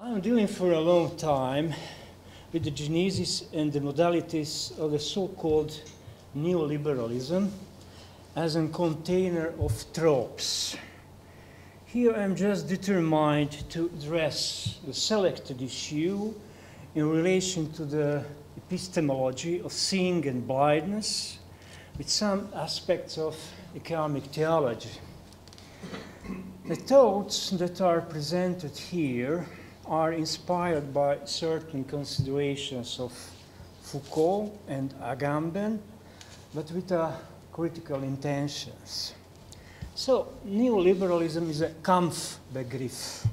I'm dealing for a long time with the genesis and the modalities of the so-called neoliberalism as a container of tropes. Here I'm just determined to address the selected issue in relation to the epistemology of seeing and blindness with some aspects of economic theology. The thoughts that are presented here are inspired by certain considerations of Foucault and Agamben, but with critical intentions. So, neoliberalism is a Kampfbegriff.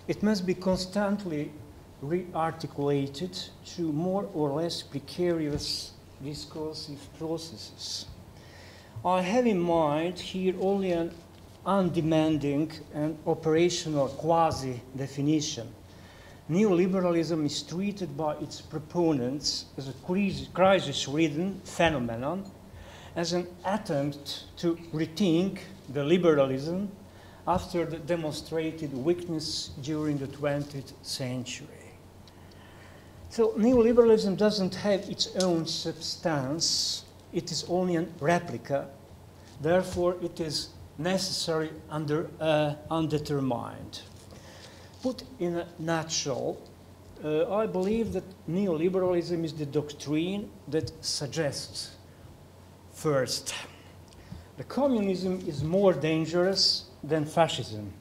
It must be constantly re-articulated through more or less precarious discursive processes. I have in mind here only an undemanding and operational quasi-definition. Neoliberalism is treated by its proponents as a crisis-ridden phenomenon, as an attempt to rethink the liberalism after the demonstrated weakness during the 20th century. So neoliberalism doesn't have its own substance, it is only a replica, therefore it is necessary undetermined. Put in a nutshell, I believe that neoliberalism is the doctrine that suggests, first, the communism is more dangerous than fascism.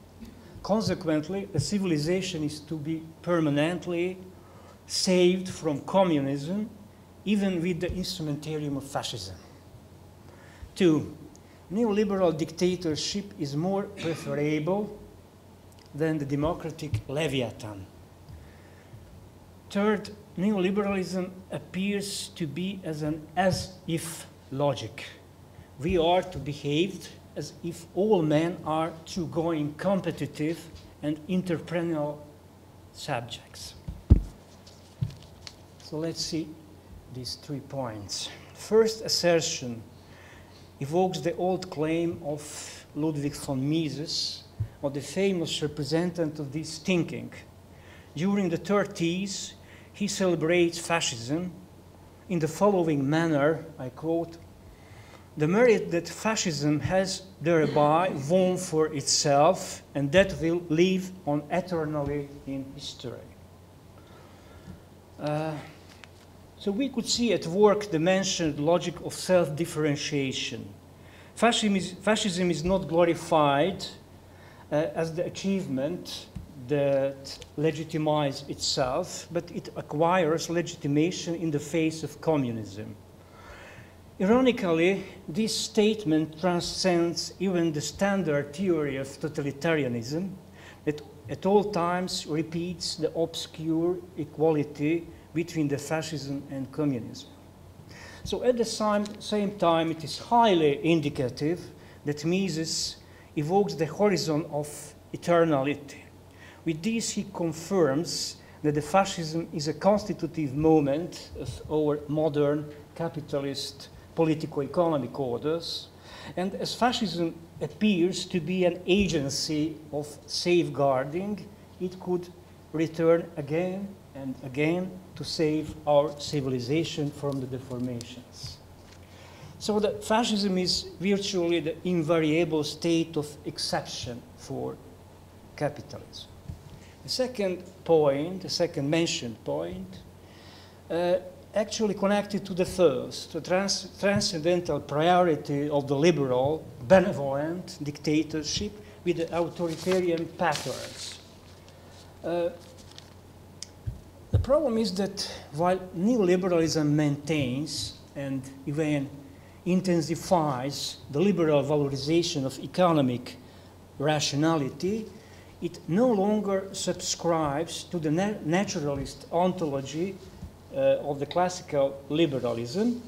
Consequently, a civilization is to be permanently saved from communism, even with the instrumentarium of fascism. Two, neoliberal dictatorship is more preferable than the democratic Leviathan. Third, neoliberalism appears to be as an as-if logic. We are to behave as if all men are true-going competitive and entrepreneurial subjects. So let's see these 3 points. First assertion evokes the old claim of Ludwig von Mises, or the famous representative of this thinking. During the 30s, he celebrates fascism in the following manner, I quote, "The merit that fascism has thereby won for itself and that will live on eternally in history." So we could see at work the mentioned logic of self-differentiation. Fascism is not glorified as the achievement that legitimizes itself, but it acquires legitimation in the face of communism. Ironically, this statement transcends even the standard theory of totalitarianism that at all times repeats the obscure equality between the fascism and communism. So at the same time, it is highly indicative that Mises evokes the horizon of eternality. With this, he confirms that the fascism is a constitutive moment of our modern capitalist politico-economic orders, and as fascism appears to be an agency of safeguarding, it could return again and again to save our civilization from the deformations. So that fascism is virtually the invariable state of exception for capitalism. The second point, the second mentioned point, actually connected to the first, the transcendental priority of the liberal, benevolent dictatorship with the authoritarian patterns. The problem is that while neoliberalism maintains and even intensifies the liberal valorization of economic rationality, it no longer subscribes to the naturalist ontology of the classical liberalism,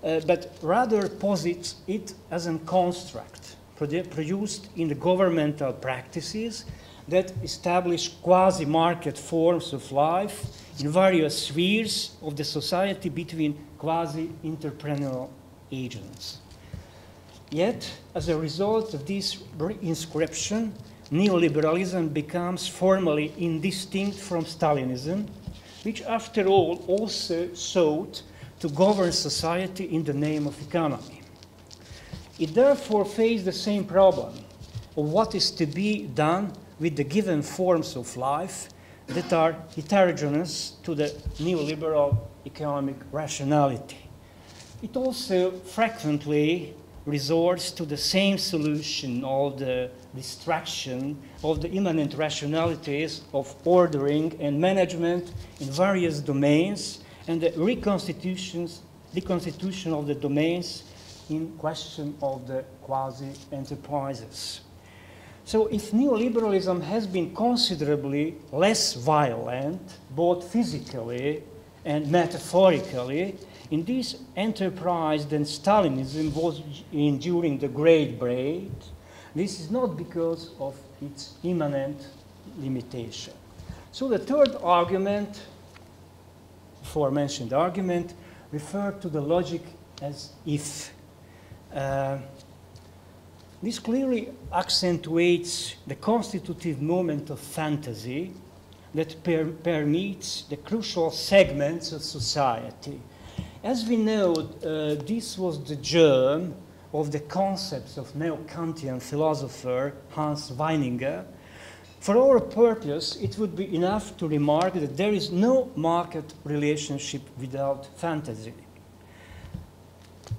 but rather posits it as a construct produced in the governmental practices that establish quasi-market forms of life in various spheres of the society between quasi-entrepreneurial agents. Yet, as a result of this inscription, neoliberalism becomes formally indistinct from Stalinism, which after all also sought to govern society in the name of economy. It therefore faced the same problem of what is to be done with the given forms of life that are heterogeneous to the neoliberal economic rationality. It also frequently resorts to the same solution of the distraction of the immanent rationalities of ordering and management in various domains and the reconstitution of the domains in question of the quasi-enterprises. So if neoliberalism has been considerably less violent, both physically and metaphorically, in this enterprise than Stalinism was in during the Great Break, this is not because of its immanent limitation. So the third argument, aforementioned argument, referred to the logic as if. This clearly accentuates the constitutive moment of fantasy that permeates the crucial segments of society. As we know, this was the germ of the concepts of neo-Kantian philosopher Hans Weininger. For our purpose, it would be enough to remark that there is no market relationship without fantasy.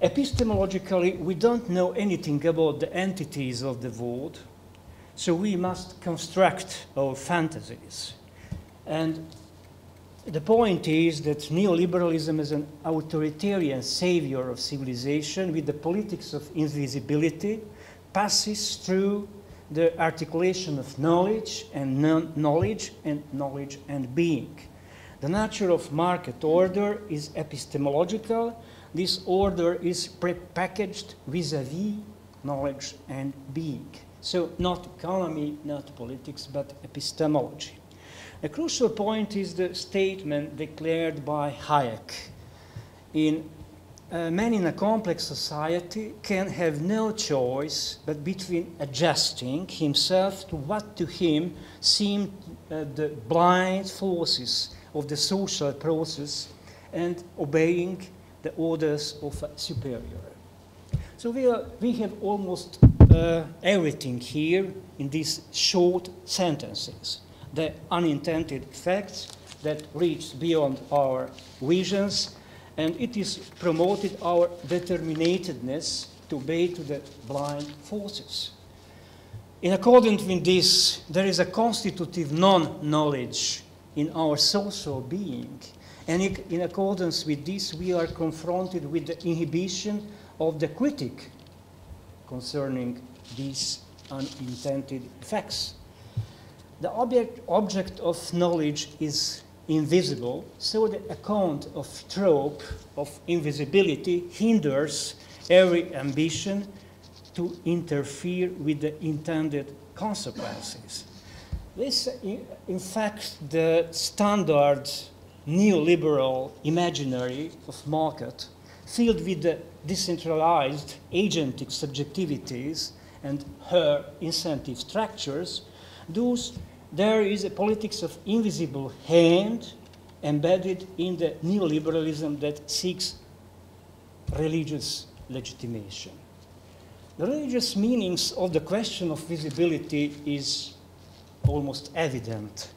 Epistemologically, we don't know anything about the entities of the world, so we must construct our fantasies. And the point is that neoliberalism is an authoritarian savior of civilization with the politics of invisibility, passes through the articulation of knowledge and non-knowledge and knowledge and being. The nature of market order is epistemological. This order is prepackaged vis-à-vis knowledge and being. So not economy, not politics, but epistemology. A crucial point is the statement declared by Hayek. Man in a complex society can have no choice but between adjusting himself to what to him seem the blind forces of the social process and obeying the orders of a superior. So we have almost everything here in these short sentences. The unintended effects that reach beyond our visions, and it is promoted our determinatedness to obey to the blind forces. In accordance with this, there is a constitutive non-knowledge in our social being, and in accordance with this, we are confronted with the inhibition of the critic concerning these unintended effects. The object of knowledge is invisible, so the account of trope of invisibility hinders every ambition to interfere with the intended consequences. This, in fact, the standard neoliberal imaginary of market, filled with the decentralized agentic subjectivities and her incentive structures, there is a politics of invisible hand embedded in the neoliberalism that seeks religious legitimation. The religious meanings of the question of visibility is almost evident.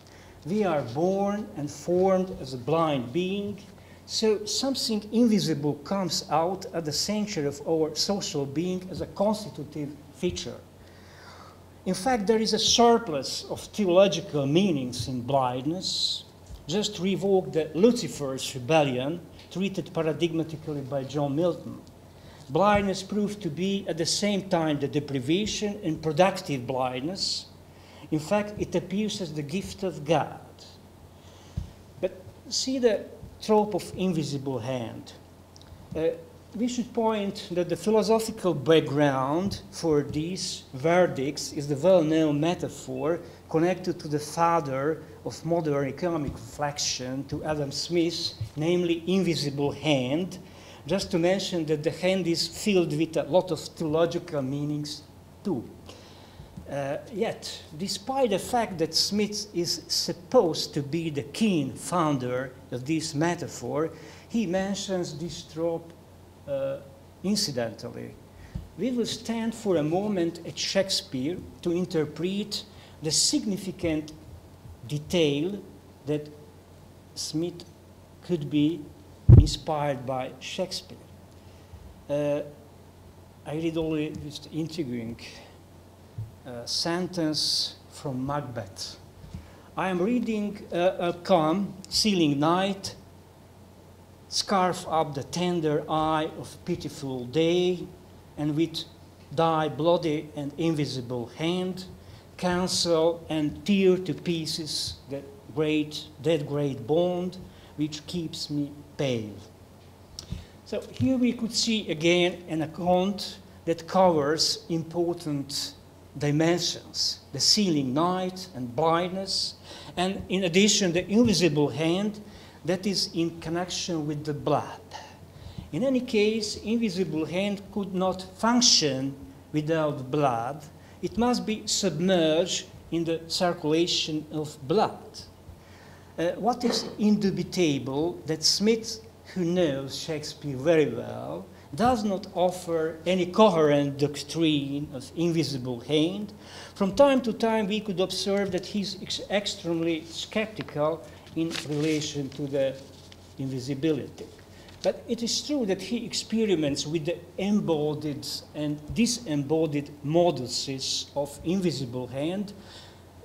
We are born and formed as a blind being, so something invisible comes out at the center of our social being as a constitutive feature. In fact, there is a surplus of theological meanings in blindness. Just revoke the Lucifer's rebellion, treated paradigmatically by John Milton. Blindness proved to be at the same time the deprivation and productive blindness. In fact, it appears as the gift of God. But see the trope of invisible hand. We should point that the philosophical background for these verdicts is the well-known metaphor connected to the father of modern economic reflection, to Adam Smith, namely invisible hand, just to mention that the hand is filled with a lot of theological meanings too. Yet, despite the fact that Smith is supposed to be the keen founder of this metaphor, he mentions this trope incidentally. We will stand for a moment at Shakespeare to interpret the significant detail that Smith could be inspired by Shakespeare. I read only this intriguing sentence from Macbeth. I am reading a calm, ceiling night, scarf up the tender eye of pitiful day, and with thy bloody and invisible hand, cancel and tear to pieces that great bond which keeps me pale. So here we could see again an account that covers important dimensions, the ceiling night and blindness, and in addition the invisible hand that is in connection with the blood. In any case, invisible hand could not function without blood. It must be submerged in the circulation of blood. What is indubitable that Smith, who knows Shakespeare very well, does not offer any coherent doctrine of invisible hand. From time to time, we could observe that he's extremely skeptical in relation to the invisibility. But it is true that he experiments with the embodied and disembodied moduses of invisible hand.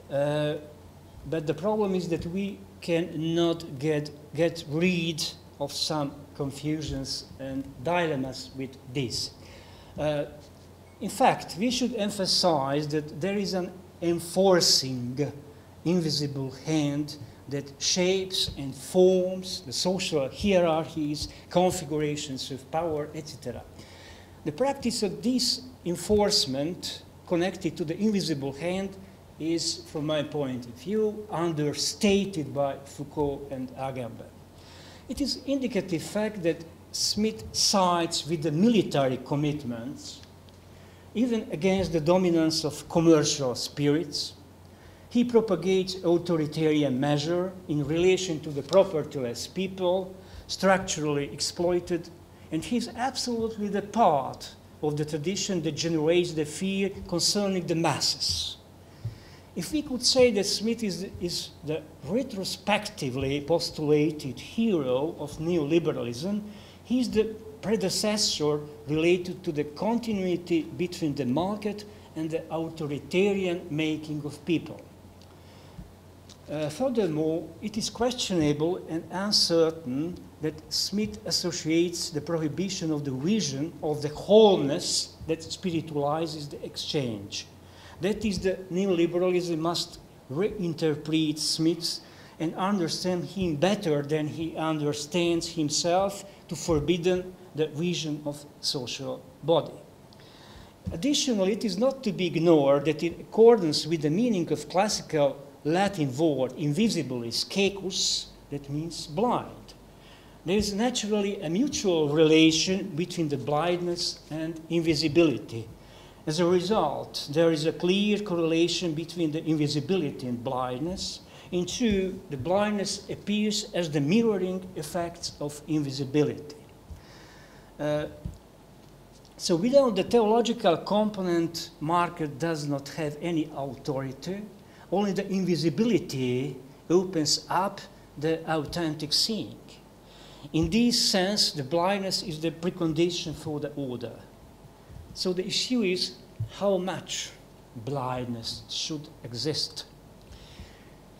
But the problem is that we cannot get rid of some confusions and dilemmas with this. In fact, we should emphasize that there is an enforcing invisible hand that shapes and forms the social hierarchies, configurations of power, etc. The practice of this enforcement connected to the invisible hand is, from my point of view, understated by Foucault and Agamben. It is indicative fact that Smith sides with the military commitments, even against the dominance of commercial spirits. He propagates authoritarian measure in relation to the propertyless people, structurally exploited, and he's absolutely the part of the tradition that generates the fear concerning the masses. If we could say that Smith is the retrospectively postulated hero of neoliberalism, he's the predecessor related to the continuity between the market and the authoritarian making of people. Furthermore, it is questionable and uncertain that Smith associates the prohibition of the vision of the wholeness that spiritualizes the exchange. That is, the neoliberalism must reinterpret Smith and understand him better than he understands himself to forbidden the vision of social body. Additionally, it is not to be ignored that in accordance with the meaning of classical Latin word invisibilis, cecus, that means blind, there is naturally a mutual relation between the blindness and invisibility. As a result, there is a clear correlation between the invisibility and blindness. In two, the blindness appears as the mirroring effects of invisibility. So without the theological component, market does not have any authority. Only the invisibility opens up the authentic seeing. In this sense, the blindness is the precondition for the order. So the issue is how much blindness should exist.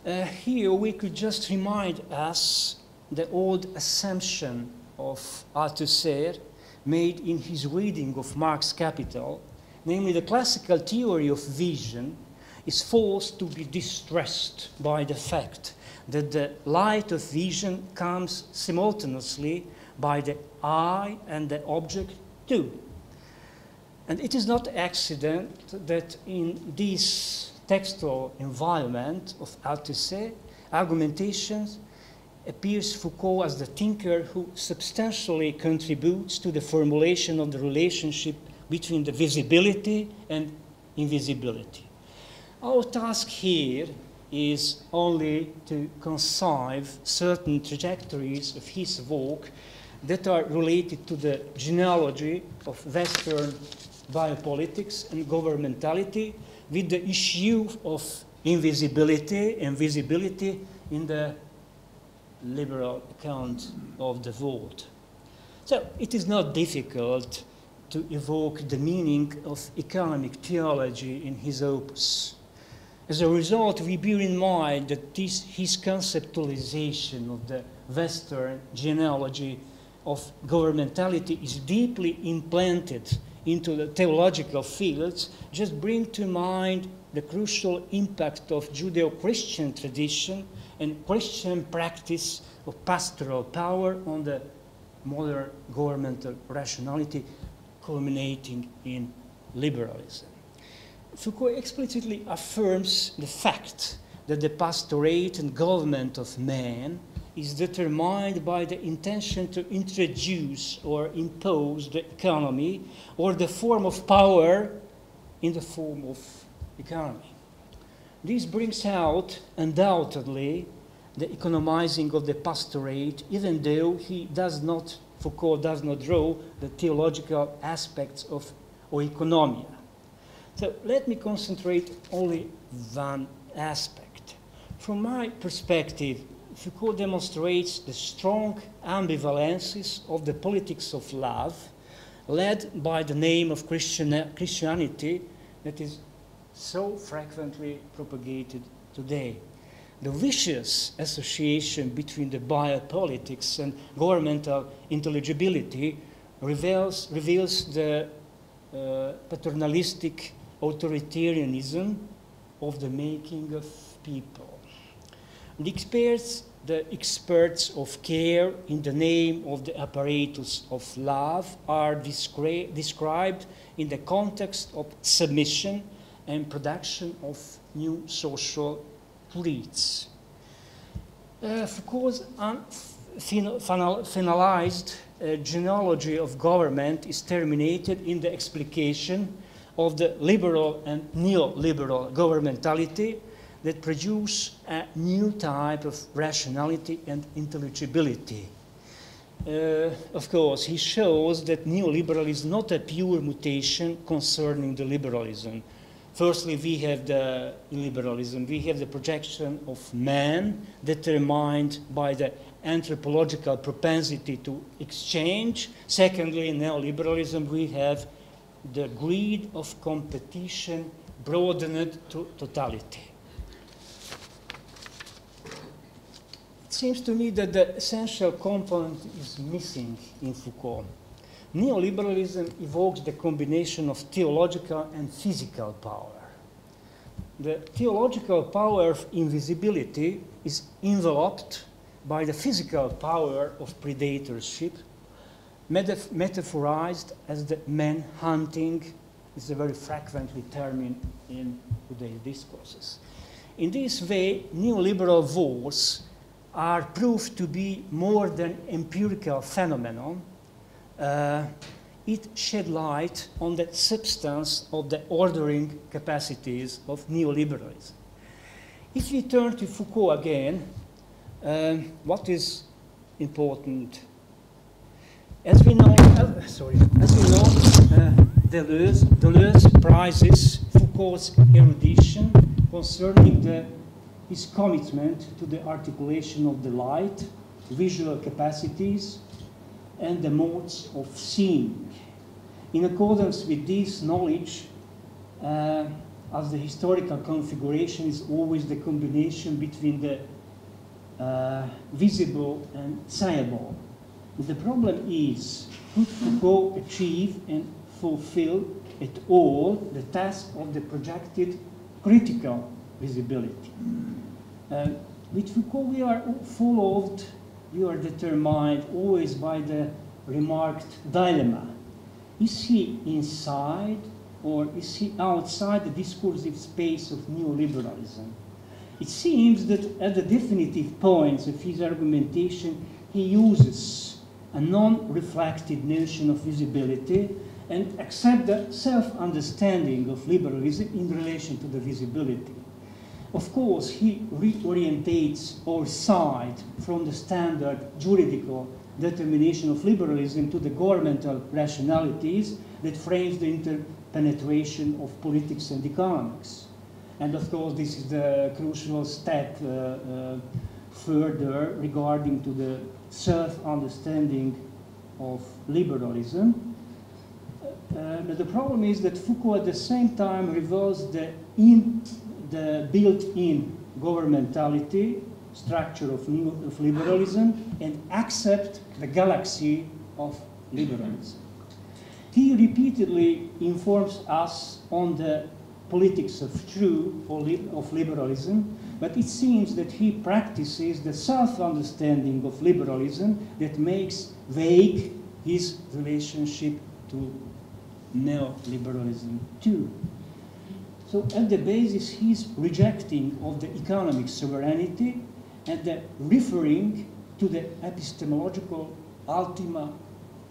Here we could just remind us the old assumption of Althusser made in his reading of Marx's Capital, namely the classical theory of vision is forced to be distressed by the fact that the light of vision comes simultaneously by the eye and the object too. And it is not accident that in this textual environment of Althusser, argumentations appears Foucault as the thinker who substantially contributes to the formulation of the relationship between the visibility and invisibility. Our task here is only to conceive certain trajectories of his work that are related to the genealogy of Western biopolitics and governmentality with the issue of invisibility and visibility in the liberal account of the world. So it is not difficult to evoke the meaning of economic theology in his opus. As a result, we bear in mind that his conceptualization of the Western genealogy of governmentality is deeply implanted into the theological fields. Just bring to mind the crucial impact of Judeo-Christian tradition and Christian practice of pastoral power on the modern governmental rationality, culminating in liberalism. Foucault explicitly affirms the fact that the pastorate and government of man is determined by the intention to introduce or impose the economy or the form of power in the form of economy. This brings out, undoubtedly, the economizing of the pastorate, even though Foucault does not draw the theological aspects of oikonomia. So let me concentrate only one aspect. From my perspective, Foucault demonstrates the strong ambivalences of the politics of love, led by the name of Christianity that is so frequently propagated today. The vicious association between the biopolitics and governmental intelligibility reveals the paternalistic authoritarianism of the making of people. The experts of care in the name of the apparatus of love are described in the context of submission and production of new social fleets. Foucault's finalized genealogy of government is terminated in the explication of the liberal and neoliberal governmentality that produce a new type of rationality and intelligibility. Of course, he shows that neoliberalism is not a pure mutation concerning the liberalism. Firstly, we have the illiberalism. We have the projection of man determined by the anthropological propensity to exchange. Secondly, in neoliberalism, we have the greed of competition broadened to totality. It seems to me that the essential component is missing in Foucault. Neoliberalism evokes the combination of theological and physical power. The theological power of invisibility is enveloped by the physical power of predatorship, metaphorized as the man-hunting is a very frequently term in today's discourses. In this way, neoliberal wars are proved to be more than empirical phenomenon. It shed light on the substance of the ordering capacities of neoliberalism. If we turn to Foucault again, what is important? As we know, Deleuze prizes Foucault's erudition concerning his commitment to the articulation of the light, visual capacities, and the modes of seeing. In accordance with this knowledge, as the historical configuration is always the combination between the visible and seeable. The problem is, could Foucault achieve and fulfill at all the task of the projected critical visibility? With Foucault we are followed, we are determined always by the remarked dilemma. Is he inside or is he outside the discursive space of neoliberalism? It seems that at the definitive points of his argumentation, he uses a non-reflected notion of visibility and accept the self-understanding of liberalism in relation to the visibility. Of course, he reorientates our side from the standard juridical determination of liberalism to the governmental rationalities that frames the interpenetration of politics and economics. And of course, this is the crucial step further regarding to the self-understanding of liberalism. But the problem is that Foucault at the same time reveals the built-in governmentality structure of liberalism and accept the galaxy of liberalism. He repeatedly informs us on the politics of truth of liberalism, but it seems that he practices the self-understanding of liberalism that makes vague his relationship to neoliberalism too. So at the basis, he's rejecting of the economic sovereignty and the referring to the epistemological ultima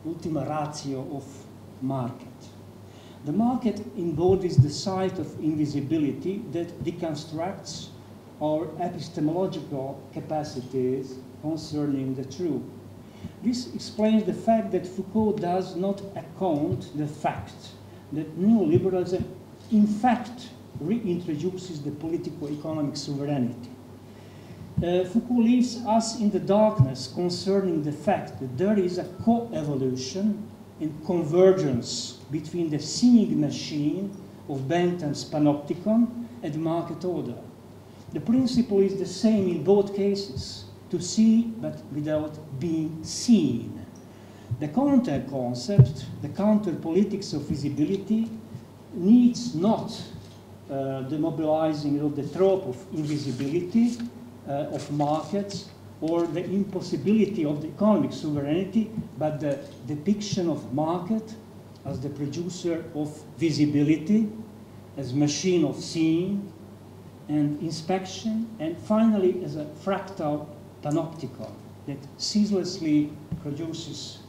ratio of market. The market embodies the site of invisibility that deconstructs our epistemological capacities concerning the truth. This explains the fact that Foucault does not account the fact that neoliberalism in fact reintroduces the political-economic sovereignty. Foucault leaves us in the darkness concerning the fact that there is a co-evolution and convergence between the seeing machine of Bentham's panopticon and the market order. The principle is the same in both cases, to see but without being seen. The counter-concept, the counter-politics of visibility, needs not the mobilizing of the trope of invisibility of markets or the impossibility of the economic sovereignty, but the depiction of market as the producer of visibility, as machine of seeing and inspection, and finally as a fractal panopticon that ceaselessly produces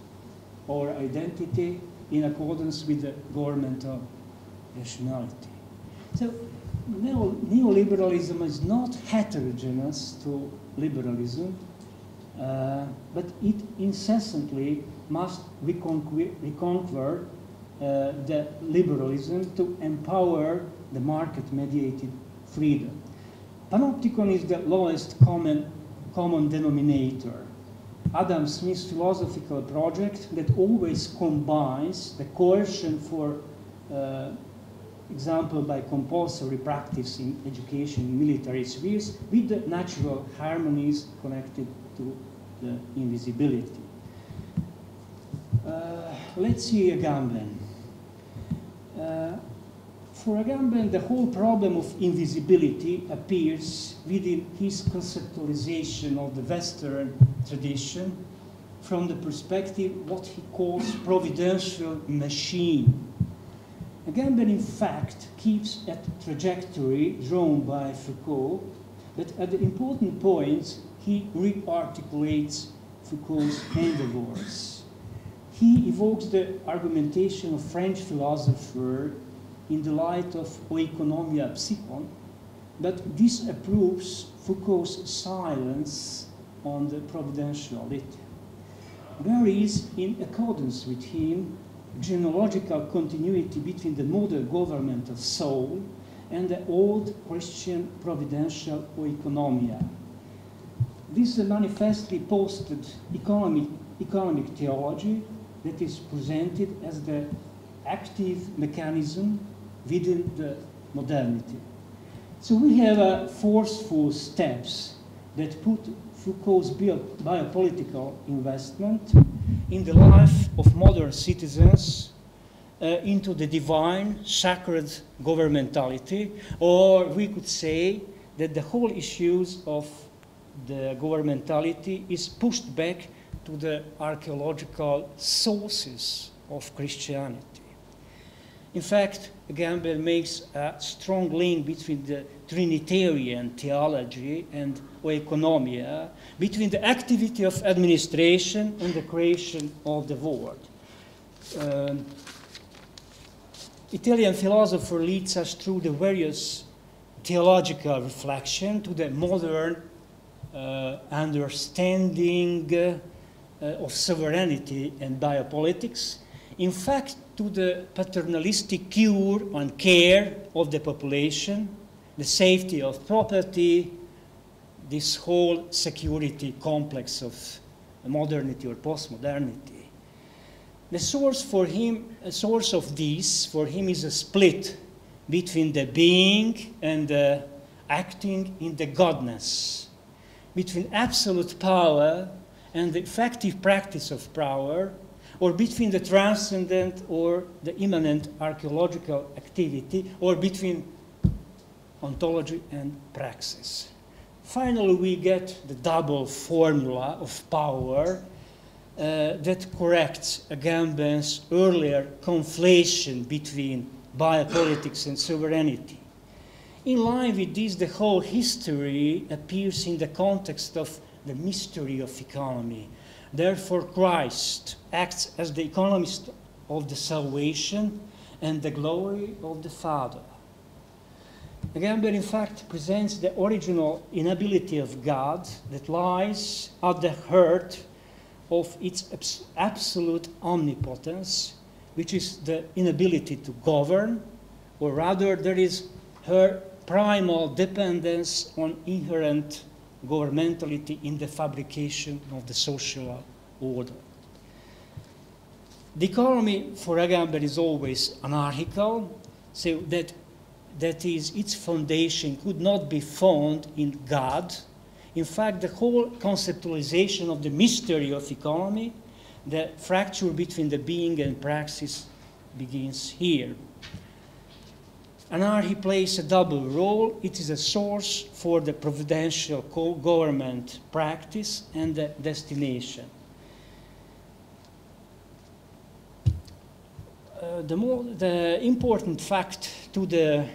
our identity in accordance with the governmental rationality. So neoliberalism is not heterogeneous to liberalism, but it incessantly must reconquer the liberalism to empower the market-mediated freedom. Panopticon is the lowest common denominator. Adam Smith's philosophical project that always combines the coercion for example by compulsory practice in education in military spheres with the natural harmonies connected to the invisibility. Let's see Agamben. For Agamben, the whole problem of invisibility appears within his conceptualization of the Western tradition from the perspective what he calls providential machine. Agamben, in fact, keeps a trajectory drawn by Foucault, but at the important points, he re-articulates Foucault's endeavors. He evokes the argumentation of French philosopher in the light of Oikonomia Psychon, but disapproves Foucault's silence on the providentiality. There is, in accordance with him, genealogical continuity between the modern governmental soul and the old Christian providential oikonomia. This is a manifestly posted economic theology that is presented as the active mechanism within the modernity. So we have forceful steps that put Foucault's biopolitical investment in the life of modern citizens into the divine, sacred governmentality, or we could say that the whole issues of the governmentality is pushed back to the archaeological sources of Christianity. In fact, Agamben makes a strong link between the Trinitarian theology and oikonomia, between the activity of administration and the creation of the world. Italian philosopher leads us through the various theological reflection to the modern understanding of sovereignty and biopolitics. In fact, to the paternalistic cure and care of the population, the safety of property, this whole security complex of modernity or postmodernity. The source for him, a source of this for him is a split between the being and the acting in the godness, between absolute power and the effective practice of power, or between the transcendent or the immanent archaeological activity, or between ontology and praxis. Finally, we get the double formula of power that corrects Agamben's earlier conflation between biopolitics and sovereignty. In line with this, the whole history appears in the context of the mystery of economy. Therefore, Christ acts as the economist of the salvation and the glory of the Father. Agamben, in fact, presents the original inability of God that lies at the heart of its absolute omnipotence, which is the inability to govern, or rather there is her primal dependence on inherent governmentality in the fabrication of the social order. The economy for Agamben is always anarchical, so that is, its foundation could not be found in God. In fact, the whole conceptualization of the mystery of economy, the fracture between the being and praxis, begins here. Anarchy plays a double role. It is a source for the providential government practice and the destination. The important fact to the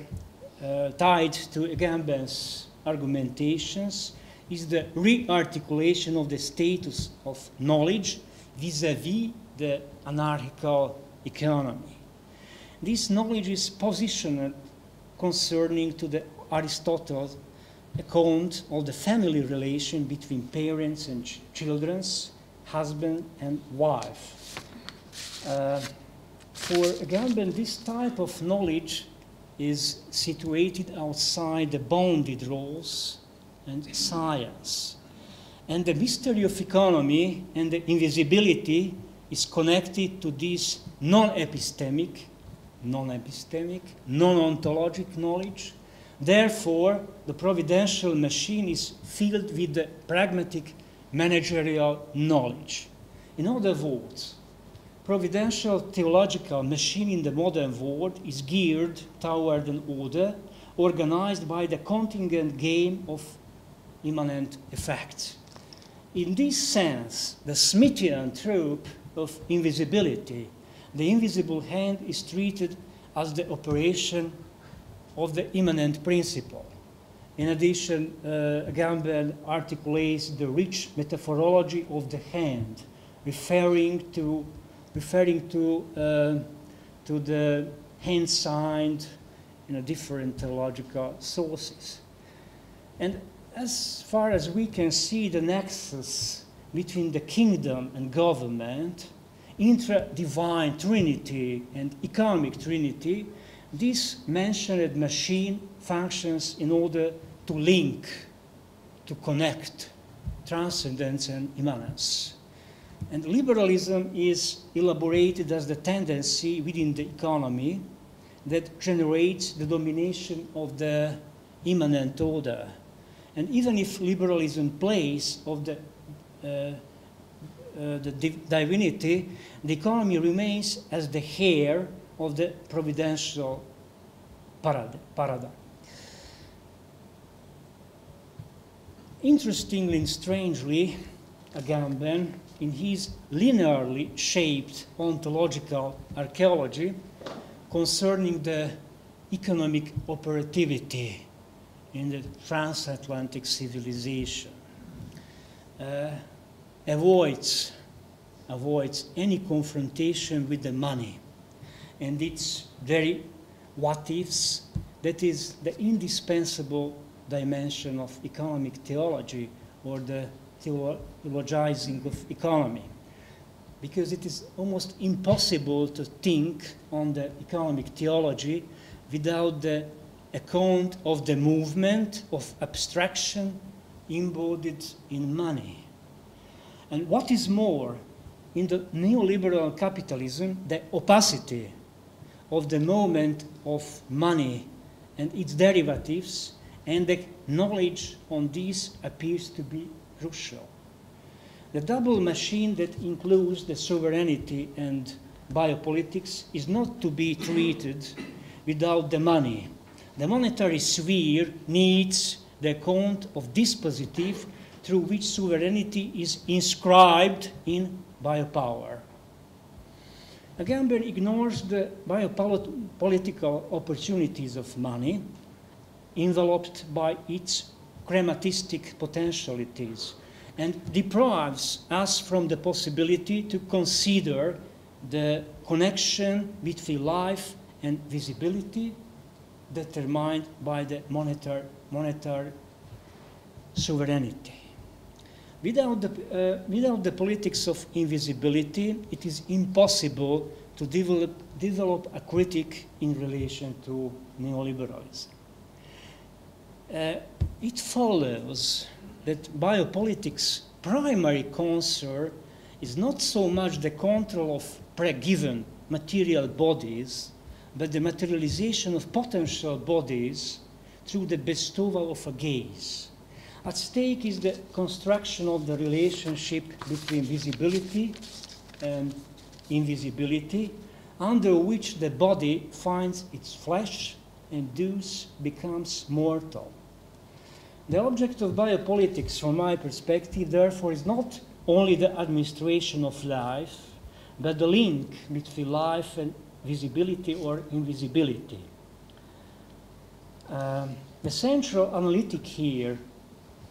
tied to Agamben's argumentations is the re-articulation of the status of knowledge vis-à-vis the anarchical economy. This knowledge is positioned concerning to the Aristotle's account of the family relation between parents and children, husband and wife. For Agamben, this type of knowledge is situated outside the bounded roles and science. And the mystery of economy and the invisibility is connected to this non-epistemic, non-ontologic knowledge. Therefore, the providential machine is filled with the pragmatic managerial knowledge. In other words, providential theological machine in the modern world is geared toward an order organized by the contingent game of immanent effects. In this sense, the Smithian trope of invisibility, the invisible hand is treated as the operation of the immanent principle. In addition, Agamben articulates the rich metaphorology of the hand, referring to the hand signed in different theological sources. And as far as we can see the nexus between the kingdom and government, intra-divine trinity and economic trinity, this mentioned machine functions in order to link, to connect transcendence and immanence. And liberalism is elaborated as the tendency within the economy that generates the domination of the immanent order. And even if liberalism plays of the divinity, the economy remains as the heir of the providential paradigm. Interestingly and strangely, Agamben, in his linearly shaped ontological archaeology concerning the economic operativity in the transatlantic civilization, avoids any confrontation with the money and its very what-ifs, that is the indispensable dimension of economic theology, or the theologizing of economy. Because it is almost impossible to think on the economic theology without the account of the movement of abstraction embodied in money. And what is more, in the neoliberal capitalism, the opacity of the moment of money and its derivatives and the knowledge on these appears to be crucial. The double machine that includes the sovereignty and biopolitics is not to be treated without the money. The monetary sphere needs the account of dispositive through which sovereignty is inscribed in biopower. Agamben ignores the biopolitical opportunities of money, enveloped by its crematistic potentialities, and deprives us from the possibility to consider the connection between life and visibility determined by the monetary sovereignty. Without the politics of invisibility, it is impossible to develop a critique in relation to neoliberalism. It follows that biopolitics' primary concern is not so much the control of pre-given material bodies, but the materialization of potential bodies through the bestowal of a gaze. At stake is the construction of the relationship between visibility and invisibility, under which the body finds its flesh and thus becomes mortal. The object of biopolitics, from my perspective, therefore, is not only the administration of life, but the link between life and visibility or invisibility. The central analytic here,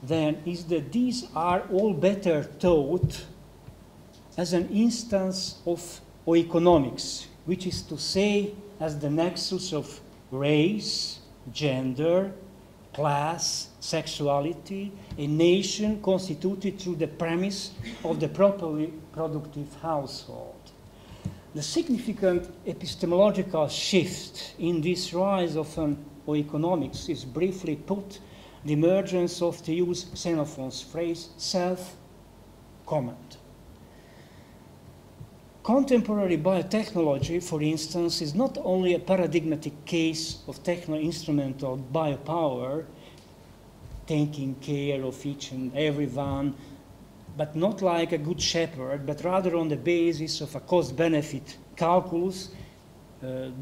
then, is that these are all better taught as an instance of oeconomics, which is to say, as the nexus of race, gender, class, sexuality, a nation constituted through the premise of the properly productive household. The significant epistemological shift in this rise of an oeconomics is briefly put the emergence of, to use Xenophon's phrase, self-comment. Contemporary biotechnology, for instance, is not only a paradigmatic case of techno-instrumental biopower, taking care of each and everyone, but not like a good shepherd, but rather on the basis of a cost-benefit calculus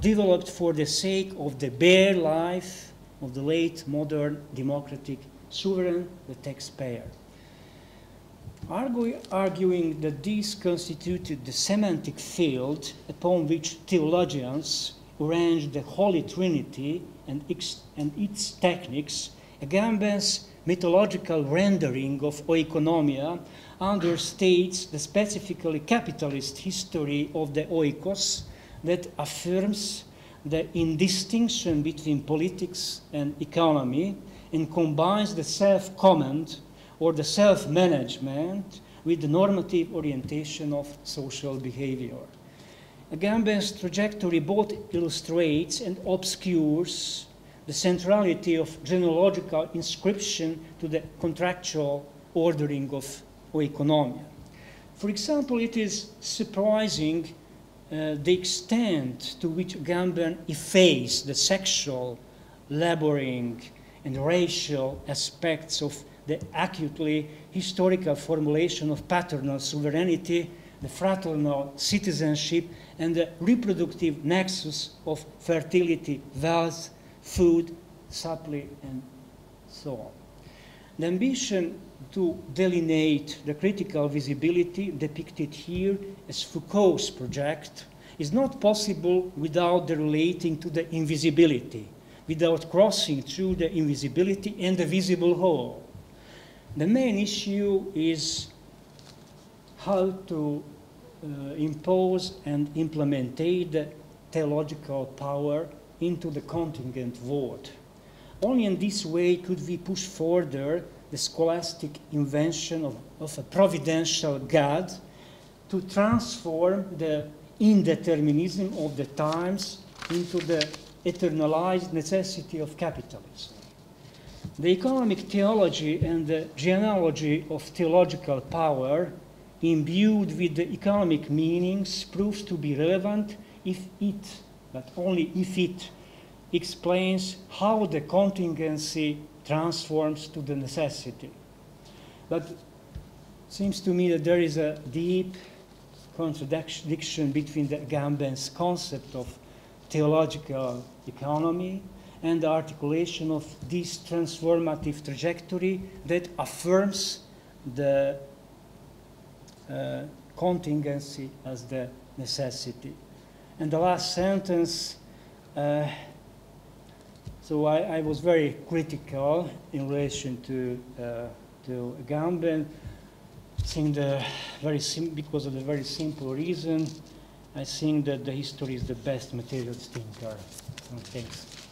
developed for the sake of the bare life of the late modern democratic sovereign, the taxpayer. Arguing that these constituted the semantic field upon which theologians arranged the Holy Trinity and its techniques, Agamben's mythological rendering of oikonomia understates the specifically capitalist history of the oikos that affirms the indistinction between politics and economy and combines the self-comment or the self-management with the normative orientation of social behavior. Agamben's trajectory both illustrates and obscures the centrality of genealogical inscription to the contractual ordering of oikonomia. For example, it is surprising the extent to which Agamben effaced the sexual, laboring, and racial aspects of the acutely historical formulation of paternal sovereignty, the fraternal citizenship, and the reproductive nexus of fertility, wealth, food, supply, and so on. The ambition to delineate the critical visibility depicted here as Foucault's project is not possible without the relating to the invisibility, without crossing through the invisibility and the visible whole. The main issue is how to impose and implement the theological power into the contingent world. Only in this way could we push further the scholastic invention of a providential God to transform the indeterminism of the times into the eternalized necessity of capitalism. The economic theology and the genealogy of theological power imbued with the economic meanings proves to be relevant if it, but only if it, explains how the contingency transforms to the necessity. But it seems to me that there is a deep contradiction between the Agamben's concept of theological economy and the articulation of this transformative trajectory that affirms the contingency as the necessity. And the last sentence, so I was very critical in relation to Agamben, because of the very simple reason, I think that the history is the best materialist thinker. Thanks.